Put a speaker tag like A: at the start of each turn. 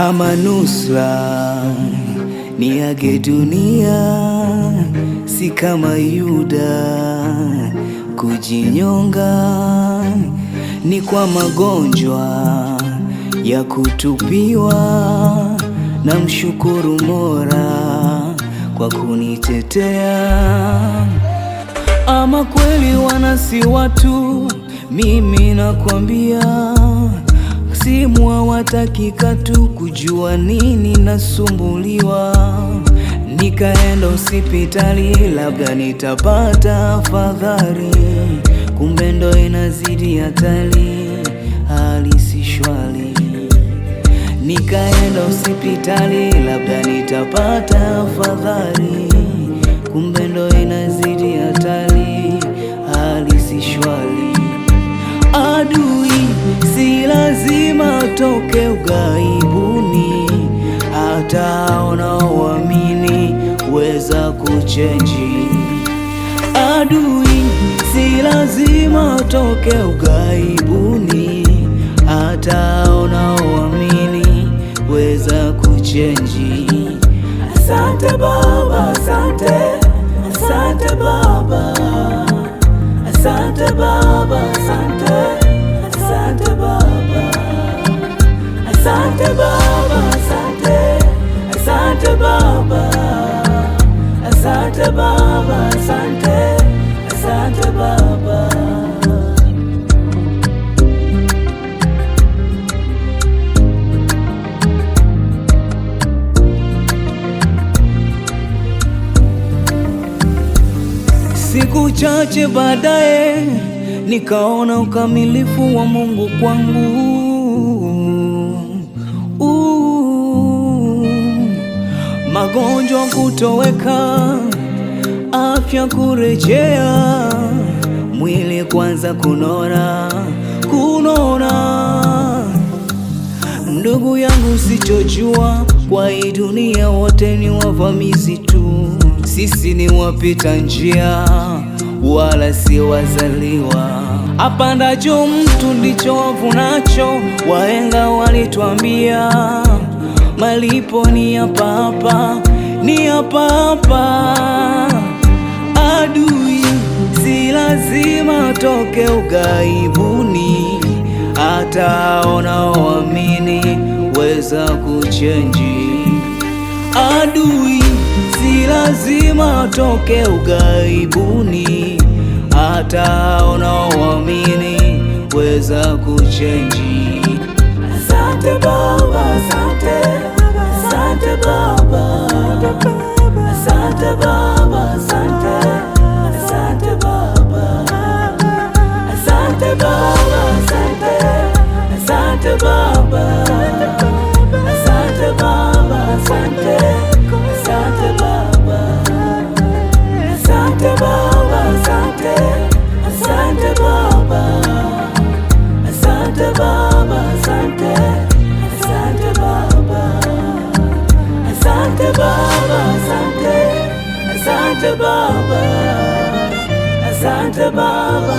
A: ama nusra niage dunia, si kama Yuda kujinyonga, ni kwa magonjwa ya kutupiwa. Na mshukuru Mola kwa kunitetea. Ama kweli wanasi watu, mimi nakwambia, simu hawataki katu kujua nini nasumbuliwa. Nikaenda hospitali labda nitapata afadhali, kumbe ndo inazidi hatari, hali si shwari. Nikaenda hospitali labda nitapata afadhali, kumbe ndo inazidi hatari, hali si shwari. Adui si lazima toke ughaibuni, hata unaoamini weza kuchenji. Adui si lazima toke ughaibuni, hata unaoamini weza kuchenji. Asante Baba, asante, asante Baba, asante Baba, asante, asante Baba, asante Baba, asante, asante Baba, asante Baba, asante, asante Baba. Siku chache baadaye nikaona ukamilifu wa Mungu kwangu. Magonjwa kutoweka, afya kurejea, mwili kwanza kunona. Ndugu yangu, sichojua kwa hii dunia wote ni wavamizi tu. Sisi ni wapita njia, wala si wazaliwa. Apandacho mtu ndicho avunacho, wahenga walituambia. Malipo ni hapa hapa, ni hapa hapa. Adui si lazima toke ughaibuni, hata unaoamini weza kuchenji. Adui si lazima toke ughaibuni, hata unaoamini weza kuchenji. Asante Baba, asante, asante Baba, asante Baba, asante, asante Baba, asante Baba, asante, asante Baba, asante Baba, asante, asante Baba, asante Baba, asante, asante Baba, asante Baba, asante, asante Baba, asante Baba, asante, asante Baba, asante Baba.